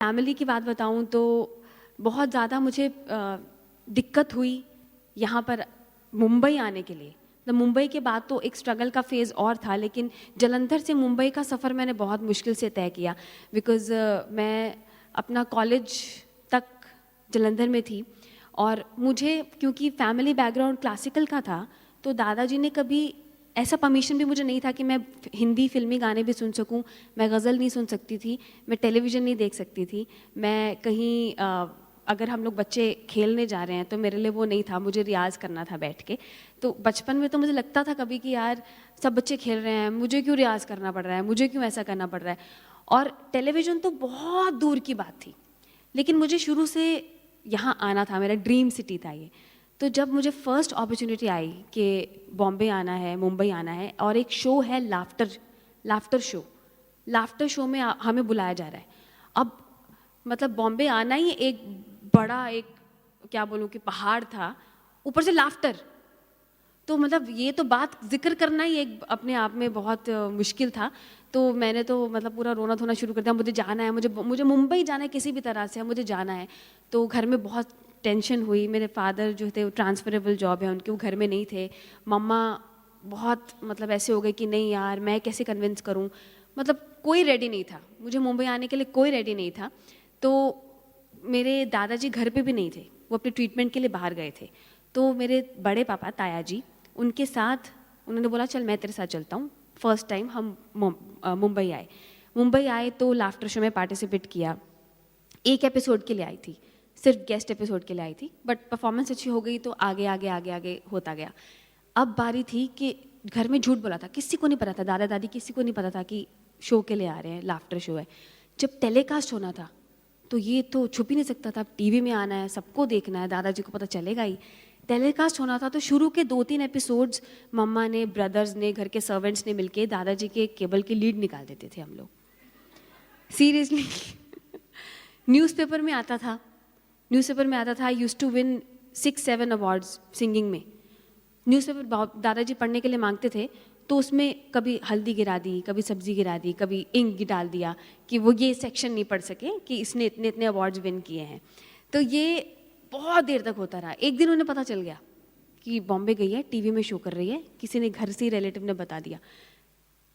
Family की बात बताऊं तो बहुत ज़्यादा मुझे दिक्कत हुई यहाँ पर मुंबई आने के लिए। तो मुंबई के बाद तो एक स्ट्रगल का फेज़ और था, लेकिन जलंधर से मुंबई का सफ़र मैंने बहुत मुश्किल से तय किया। बिकॉज़ मैं अपना कॉलेज तक जलंधर में थी और मुझे क्योंकि फैमिली बैकग्राउंड क्लासिकल का था, तो दादाजी ने कभी ऐसा परमिशन भी मुझे नहीं था कि मैं हिंदी फिल्मी गाने भी सुन सकूं। मैं गज़ल नहीं सुन सकती थी, मैं टेलीविज़न नहीं देख सकती थी, मैं कहीं अगर हम लोग बच्चे खेलने जा रहे हैं तो मेरे लिए वो नहीं था, मुझे रियाज़ करना था बैठ के। तो बचपन में तो मुझे लगता था कभी कि यार सब बच्चे खेल रहे हैं, मुझे क्यों रियाज़ करना पड़ रहा है, मुझे क्यों ऐसा करना पड़ रहा है। और टेलीविज़न तो बहुत दूर की बात थी, लेकिन मुझे शुरू से यहाँ आना था, मेरा ड्रीम सिटी था ये। तो जब मुझे फर्स्ट अपॉर्चुनिटी आई कि बॉम्बे आना है, मुंबई आना है और एक शो है लाफ्टर शो में हमें बुलाया जा रहा है। अब मतलब बॉम्बे आना ही एक बड़ा एक क्या बोलूँ कि पहाड़ था, ऊपर से लाफ्टर। तो मतलब ये तो बात जिक्र करना ही एक अपने आप में बहुत मुश्किल था। तो मैंने तो मतलब पूरा रोना धोना शुरू कर दिया, मुझे जाना है, मुझे मुंबई जाना है किसी भी तरह से, मुझे जाना है। तो घर में बहुत टेंशन हुई। मेरे फादर जो थे वो ट्रांसफरेबल जॉब है उनके, वो घर में नहीं थे। मम्मा बहुत मतलब ऐसे हो गए कि नहीं यार मैं कैसे कन्विंस करूं, मतलब कोई रेडी नहीं था, मुझे मुंबई आने के लिए कोई रेडी नहीं था। तो मेरे दादाजी घर पे भी नहीं थे, वो अपने ट्रीटमेंट के लिए बाहर गए थे। तो मेरे बड़े पापा ताया जी, उनके साथ उन्होंने बोला चल मैं तेरे साथ चलता हूँ। फर्स्ट टाइम हम मुंबई आए तो लाफ्टर शो में पार्टिसिपेट किया। एक एपिसोड के लिए आई थी, सिर्फ गेस्ट एपिसोड के लिए आई थी, बट परफॉर्मेंस अच्छी हो गई तो आगे आगे आगे आगे होता गया। अब बारी थी कि घर में झूठ बोला था, किसी को नहीं पता था, दादा दादी किसी को नहीं पता था कि शो के लिए आ रहे हैं, लाफ्टर शो है। जब टेलीकास्ट होना था तो ये तो छुप ही नहीं सकता था, टीवी में आना है, सबको देखना है, दादाजी को पता चलेगा ही। टेलीकास्ट होना था तो शुरू के 2-3 एपिसोड्स मम्मा ने, ब्रदर्स ने, घर के सर्वेंट्स ने मिलके दादाजी के केबल की लीड निकाल देते थे हम लोग, सीरियसली। न्यूज़पेपर में आता था I used to win 6-7 awards singing में। न्यूज़पेपर दादाजी पढ़ने के लिए मांगते थे तो उसमें कभी हल्दी गिरा दी, कभी सब्जी गिरा दी, कभी इंक डाल दिया कि वो ये सेक्शन नहीं पढ़ सके कि इसने इतने इतने अवार्ड्स विन किए हैं। तो ये बहुत देर तक होता रहा। एक दिन उन्हें पता चल गया कि बॉम्बे गई है, टीवी में शो कर रही है, किसी ने घर से ही रिलेटिव ने बता दिया।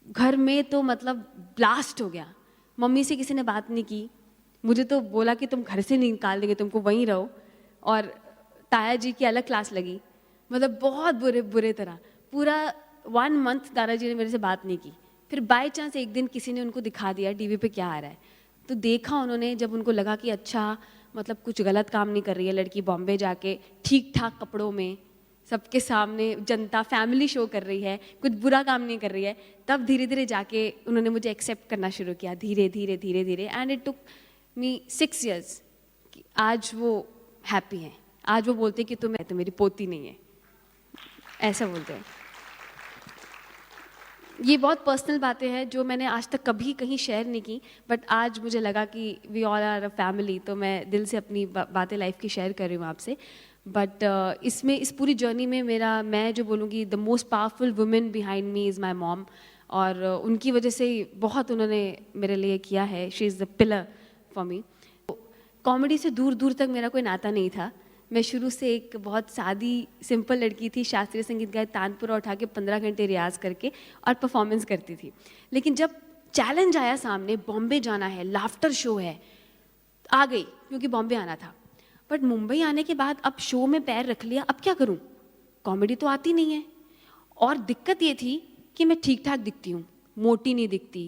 घर में तो मतलब ब्लास्ट हो गया। मम्मी से किसी ने बात नहीं की, मुझे तो बोला कि तुम घर से नहीं निकाल देंगे, तुमको वहीं रहो। और ताया जी की अलग क्लास लगी, मतलब बहुत बुरे तरह। पूरा 1 मंथ दादाजी ने मेरे से बात नहीं की। फिर बाय चांस एक दिन किसी ने उनको दिखा दिया टीवी पे क्या आ रहा है, तो देखा उन्होंने। जब उनको लगा कि अच्छा मतलब कुछ गलत काम नहीं कर रही है लड़की, बॉम्बे जाके ठीक ठाक कपड़ों में सबके सामने जनता फैमिली शो कर रही है, कुछ बुरा काम नहीं कर रही है, तब धीरे धीरे जाके उन्होंने मुझे एक्सेप्ट करना शुरू किया, धीरे धीरे। And it took me 6 years कि आज वो हैप्पी हैं। आज वो बोलते कि तुम तो मेरी पोती नहीं है, ऐसा बोलते हैं। ये बहुत पर्सनल बातें हैं जो मैंने आज तक कभी कहीं शेयर नहीं की, बट आज मुझे लगा कि we all are a family, तो मैं दिल से अपनी बातें लाइफ की शेयर कर रही हूँ आपसे। बट इसमें इस पूरी जर्नी में मैं जो बोलूँगी the most powerful women behind me is my mom. और उनकी वजह से बहुत उन्होंने मेरे लिए किया है, she is the pillar for me. Comedy से दूर दूर तक मेरा कोई नाता नहीं था। मैं शुरू से एक बहुत सादी सिंपल लड़की थी, शास्त्रीय संगीत गाए तानपुरा उठा के 15 घंटे रियाज करके और परफॉर्मेंस करती थी। लेकिन जब चैलेंज आया सामने, बॉम्बे जाना है, लाफ्टर शो है, आ गई क्योंकि बॉम्बे आना था। बट मुंबई आने के बाद अब शो में पैर रख लिया, अब क्या करूं, कॉमेडी तो आती नहीं है। और दिक्कत ये थी कि मैं ठीक ठाक दिखती हूँ, मोटी नहीं दिखती,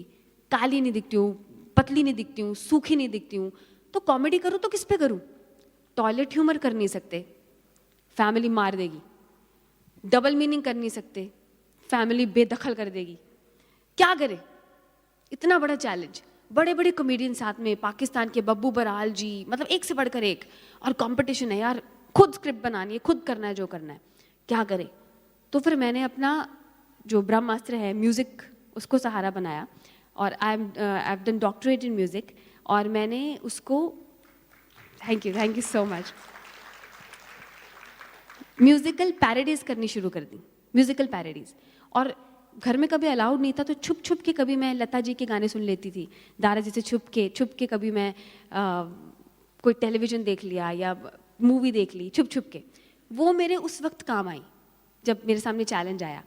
काली नहीं दिखती हूँ, पतली नहीं दिखती हूँ, सूखी नहीं दिखती हूँ, तो कॉमेडी करूँ तो किस पे करूँ। टॉयलेट ह्यूमर कर नहीं सकते, फैमिली मार देगी। डबल मीनिंग कर नहीं सकते, फैमिली बेदखल कर देगी। क्या करें, इतना बड़ा चैलेंज, बड़े बड़े कॉमेडियन साथ में, पाकिस्तान के बब्बू बराल जी, मतलब एक से बढ़कर एक, और कंपटीशन है यार, खुद स्क्रिप्ट बनानी है, खुद करना है जो करना है, क्या करें। तो फिर मैंने अपना जो ब्रह्मास्त्र है म्यूज़िक, उसको सहारा बनाया। और I have done doctorate in music, और मैंने उसको thank you so much, musical parodies करनी शुरू कर दी, म्यूज़िकल पैरोडीज़। और घर में कभी अलाउड नहीं था, तो छुप छुप के कभी मैं लता जी के गाने सुन लेती थी, दारा जी से छुप के कभी मैं कोई टेलीविज़न देख लिया या मूवी देख ली छुप छुप के। वो मेरे उस वक्त काम आई जब मेरे सामने चैलेंज आया।